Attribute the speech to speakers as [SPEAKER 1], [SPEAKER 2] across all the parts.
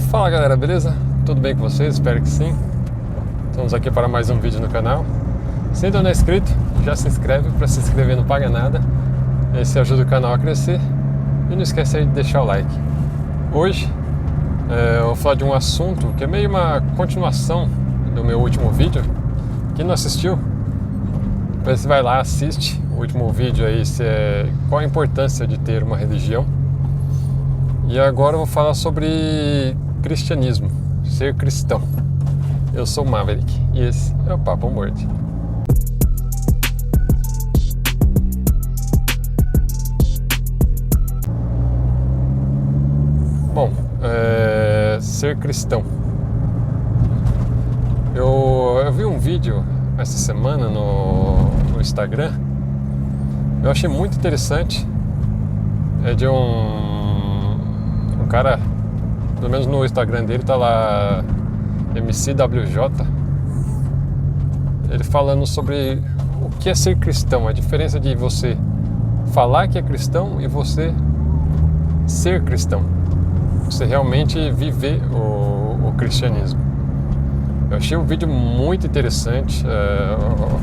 [SPEAKER 1] Fala galera, beleza? Tudo bem com vocês? Espero que sim. Estamos aqui para mais um vídeo no canal. Se ainda não é inscrito, já se inscreve. Para se inscrever não paga nada. Esse ajuda o canal a crescer. E não esquece aí de deixar o like. Hoje eu vou falar de um assunto que é meio uma continuação do meu último vídeo. Quem não assistiu, você vai lá, assiste o último vídeo aí, qual a importância de ter uma religião. E agora eu vou falar sobre cristianismo, ser cristão. Eu sou o Maverick e esse é o Papo Morde. Bom, ser cristão. Eu vi um vídeo essa semana no Instagram. Eu achei muito interessante. É de um cara, pelo menos no Instagram dele tá lá MCWJ, ele falando sobre o que é ser cristão, a diferença de você falar que é cristão e você ser cristão, você realmente viver o cristianismo. Eu achei o vídeo muito interessante,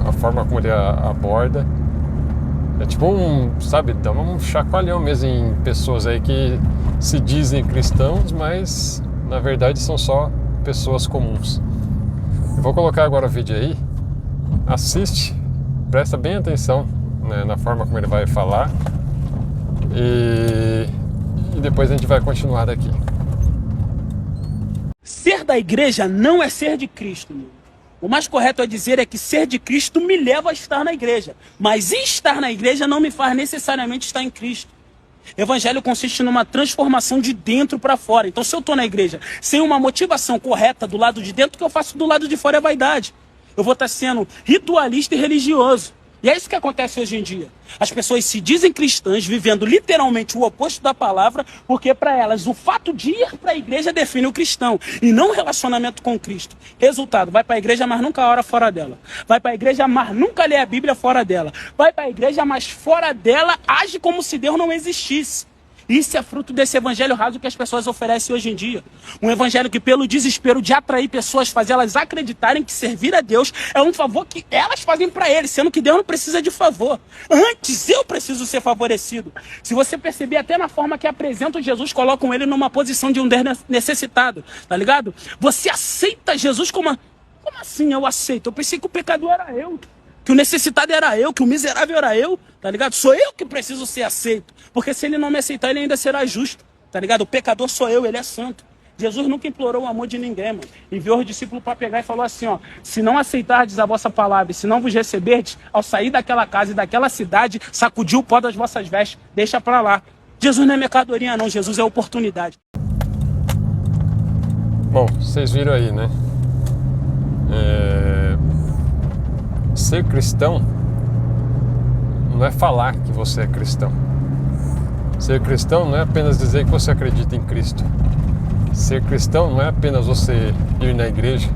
[SPEAKER 1] a forma como ele aborda. É tipo sabe, dá um chacoalhão mesmo em pessoas aí que se dizem cristãos, mas na verdade são só pessoas comuns. Eu vou colocar agora o vídeo aí, assiste, presta bem atenção, né, na forma como ele vai falar e depois a gente vai continuar daqui.
[SPEAKER 2] Ser da igreja não é ser de Cristo, meu. O mais correto a dizer é que ser de Cristo me leva a estar na igreja. Mas estar na igreja não me faz necessariamente estar em Cristo. Evangelho consiste numa transformação de dentro para fora. Então se eu estou na igreja sem uma motivação correta do lado de dentro, o que eu faço do lado de fora é vaidade. Eu vou estar sendo ritualista e religioso. E é isso que acontece hoje em dia. As pessoas se dizem cristãs, vivendo literalmente o oposto da palavra, porque para elas o fato de ir para a igreja define o cristão, e não o relacionamento com Cristo. Resultado, vai para a igreja, mas nunca ora fora dela. Vai para a igreja, mas nunca lê a Bíblia fora dela. Vai para a igreja, mas fora dela age como se Deus não existisse. Isso é fruto desse evangelho raso que as pessoas oferecem hoje em dia. Um evangelho que, pelo desespero de atrair pessoas, faz elas acreditarem que servir a Deus é um favor que elas fazem para ele, sendo que Deus não precisa de favor. Antes eu preciso ser favorecido. Se você perceber, até na forma que apresentam Jesus, colocam ele numa posição de um necessitado, tá ligado? Você aceita Jesus como assim eu aceito? Eu pensei que o pecador era eu, que o necessitado era eu, que o miserável era eu, tá ligado? Sou eu que preciso ser aceito, porque se ele não me aceitar, ele ainda será justo, tá ligado? O pecador sou eu, ele é santo. Jesus nunca implorou o amor de ninguém, mano. Enviou os discípulos para pegar e falou assim, ó: se não aceitardes a vossa palavra, e se não vos receberdes, ao sair daquela casa e daquela cidade, sacudiu o pó das vossas vestes, deixa pra lá. Jesus não é mercadoria não, Jesus é oportunidade.
[SPEAKER 1] Bom, vocês viram aí, né? Ser cristão não é falar que você é cristão. Ser cristão não é apenas dizer que você acredita em Cristo. Ser cristão não é apenas você ir na igreja,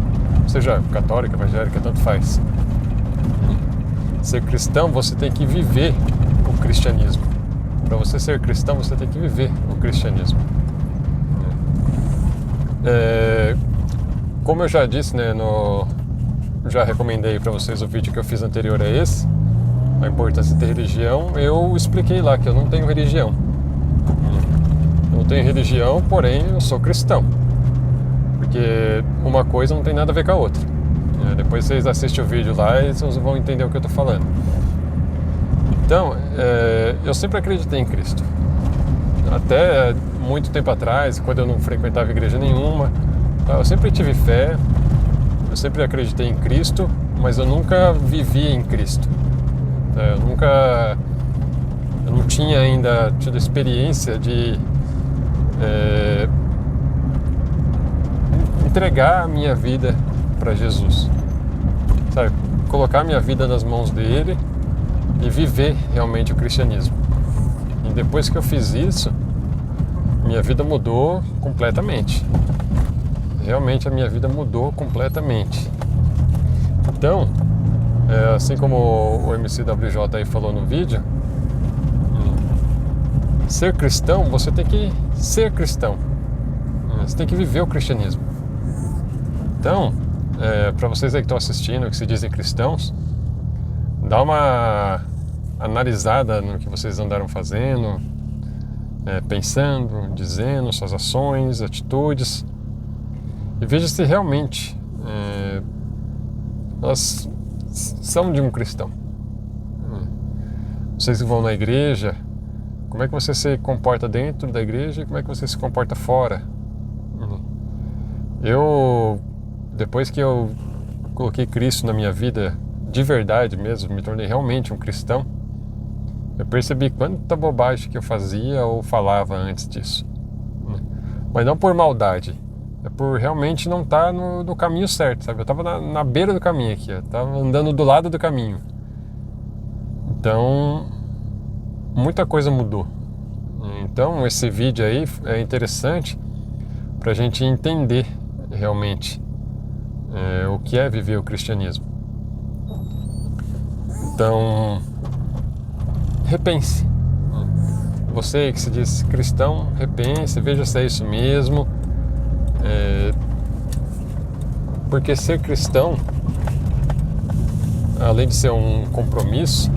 [SPEAKER 1] seja católica, evangélica, tanto faz. Ser cristão, você tem que viver o cristianismo. Para você ser cristão, você tem que viver o cristianismo. Como eu já disse, né, já recomendei para vocês o vídeo que eu fiz anterior a esse, a importância de ter religião. Eu expliquei lá que eu não tenho religião. Eu não tenho religião, porém eu sou cristão. Porque uma coisa não tem nada a ver com a outra. Depois vocês assistem o vídeo lá e vocês vão entender o que eu estou falando. Então, eu sempre acreditei em Cristo. Até muito tempo atrás, quando eu não frequentava igreja nenhuma, eu sempre tive fé. Eu sempre acreditei em Cristo, mas eu nunca vivia em Cristo. Eu não tinha ainda tido experiência de entregar a minha vida para Jesus. Sabe? Colocar a minha vida nas mãos dele e viver realmente o cristianismo. E depois que eu fiz isso, minha vida mudou completamente. Realmente a minha vida mudou completamente. Então, assim como o MCWJ aí falou no vídeo, ser cristão, você tem que ser cristão. Você tem que viver o cristianismo. Então, para vocês aí que estão assistindo, que se dizem cristãos, dá uma analisada no que vocês andaram fazendo, pensando, dizendo, suas ações, atitudes, e veja se realmente elas são de um cristão. Vocês que vão na igreja, como é que você se comporta dentro da igreja e como é que você se comporta fora? Depois que eu coloquei Cristo na minha vida, de verdade mesmo, me tornei realmente um cristão, eu percebi quanta bobagem que eu fazia ou falava antes disso. Mas não por maldade, é por realmente não estar no caminho certo, sabe? Eu estava na beira do caminho aqui, eu estava andando do lado do caminho. Então, muita coisa mudou. Então, esse vídeo aí é interessante para a gente entender realmente o que é viver o cristianismo. Então, repense. Você que se diz cristão, repense, veja se é isso mesmo. Porque ser cristão, além de ser um compromisso,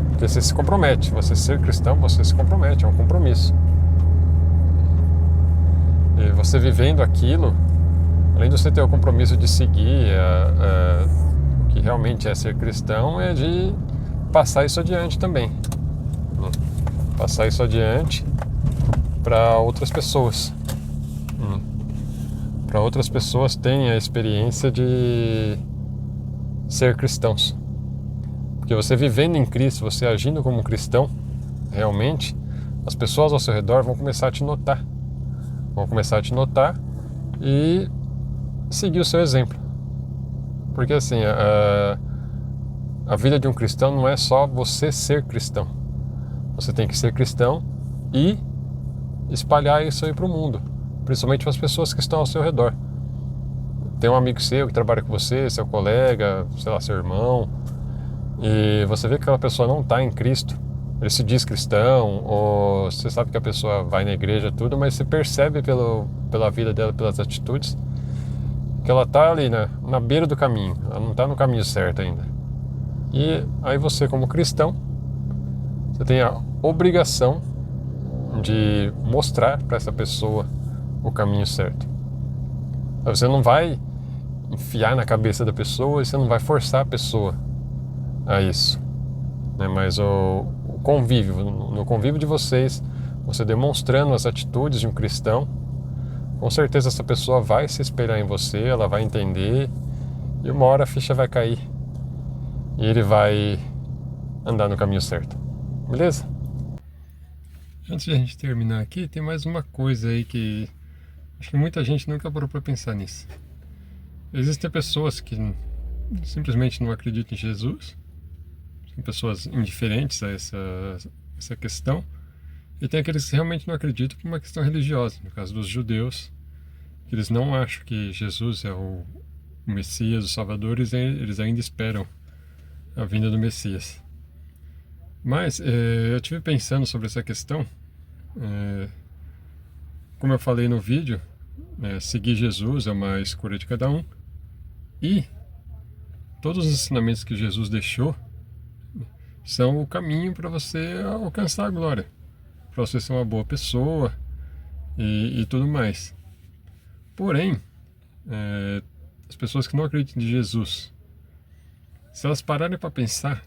[SPEAKER 1] porque você se compromete. Você ser cristão, você se compromete, é um compromisso. E você vivendo aquilo, além de você ter o compromisso de seguir o que realmente é ser cristão, é de passar isso adiante também. Passar isso adiante para outras pessoas. Para outras pessoas terem a experiência de ser cristãos. Porque você vivendo em Cristo, você agindo como cristão, realmente, as pessoas ao seu redor vão começar a te notar. Vão começar a te notar e seguir o seu exemplo. Porque assim, a vida de um cristão não é só você ser cristão. Você tem que ser cristão e espalhar isso aí para o mundo, principalmente para as pessoas que estão ao seu redor. Tem um amigo seu que trabalha com você, seu colega, sei lá, seu irmão, e você vê que aquela pessoa não está em Cristo, ele se diz cristão, ou você sabe que a pessoa vai na igreja tudo, mas você percebe pela vida dela, pelas atitudes, que ela está ali na beira do caminho, ela não está no caminho certo ainda. E aí você, como cristão, você tem a obrigação de mostrar para essa pessoa o caminho certo. Você não vai enfiar na cabeça da pessoa e você não vai forçar a pessoa a isso, né? Mas o convívio, no convívio de vocês, você demonstrando as atitudes de um cristão, com certeza essa pessoa vai se espelhar em você, ela vai entender e uma hora a ficha vai cair e ele vai andar no caminho certo. Beleza? Antes de a gente terminar aqui, tem mais uma coisa aí que acho que muita gente nunca parou para pensar nisso. Existem pessoas que simplesmente não acreditam em Jesus, são pessoas indiferentes a essa questão, e tem aqueles que realmente não acreditam por uma questão religiosa, no caso dos judeus, que eles não acham que Jesus é o Messias, o Salvador, eles ainda esperam a vinda do Messias. Mas eu estive pensando sobre essa questão, como eu falei no vídeo, seguir Jesus é uma escolha de cada um, e todos os ensinamentos que Jesus deixou são o caminho para você alcançar a glória, para você ser uma boa pessoa e tudo mais. Porém, as pessoas que não acreditam em Jesus, se elas pararem para pensar,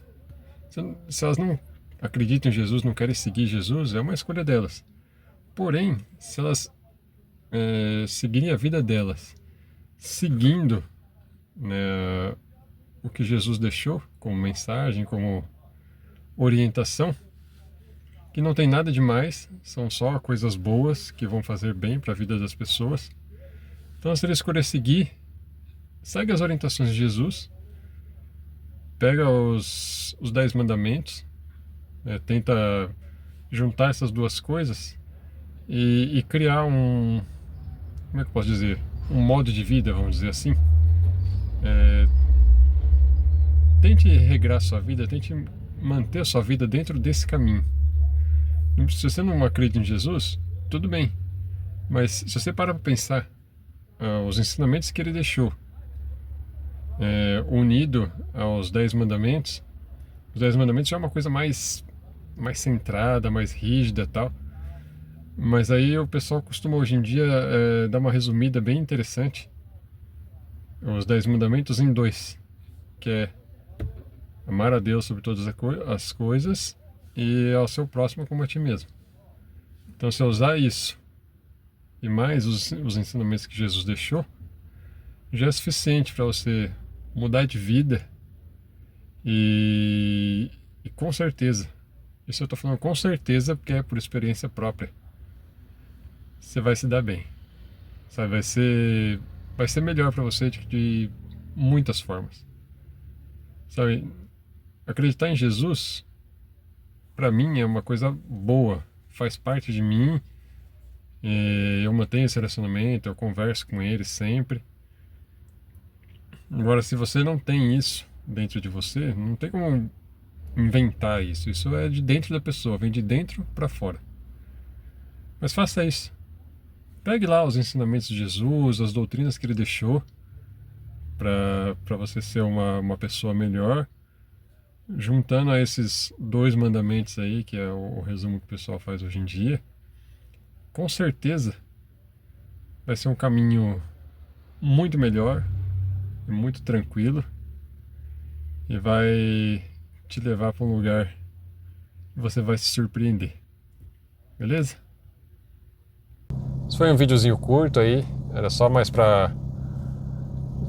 [SPEAKER 1] se elas não acreditam em Jesus, não querem seguir Jesus, é uma escolha delas. Porém, se elas seguirem a vida delas, seguindo, né, o que Jesus deixou como mensagem, como orientação, que não tem nada demais, são só coisas boas que vão fazer bem para a vida das pessoas. Então, se ele escolher seguir, segue as orientações de Jesus, pega os 10 mandamentos, tenta juntar essas duas coisas e criar como é que eu posso dizer? Um modo de vida, vamos dizer assim. Tente regrar sua vida, tente manter a sua vida dentro desse caminho. Se você não acredita em Jesus, tudo bem. Mas se você parar para pensar, os ensinamentos que ele deixou, unido aos 10 mandamentos, os 10 mandamentos já é uma coisa mais centrada, mais rígida e tal. Mas aí o pessoal costuma hoje em dia dar uma resumida bem interessante. Os 10 mandamentos em dois, que é amar a Deus sobre todas as coisas e ao seu próximo como a ti mesmo. Então, se eu usar isso e mais os ensinamentos que Jesus deixou, já é suficiente para você mudar de vida e com certeza, isso eu estou falando com certeza porque é por experiência própria, você vai se dar bem, sabe? Vai ser melhor para você de muitas formas, sabe? Acreditar em Jesus, para mim, é uma coisa boa, faz parte de mim. Eu mantenho esse relacionamento, eu converso com ele sempre. Agora, se você não tem isso dentro de você, não tem como inventar isso. Isso é de dentro da pessoa, vem de dentro para fora. Mas faça isso. Pegue lá os ensinamentos de Jesus, as doutrinas que ele deixou, para você ser uma pessoa melhor, juntando a esses 2 mandamentos aí, que é o resumo que o pessoal faz hoje em dia. Com certeza vai ser um caminho muito melhor, muito tranquilo, e vai te levar para um lugar que você vai se surpreender. Beleza? Esse foi um videozinho curto aí, era só mais pra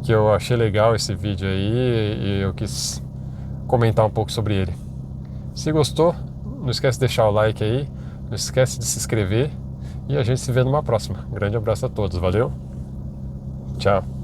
[SPEAKER 1] que eu achei legal esse vídeo aí e eu quis comentar um pouco sobre ele. Se gostou, não esquece de deixar o like aí, não esquece de se inscrever e a gente se vê numa próxima. Grande abraço a todos, valeu? Tchau!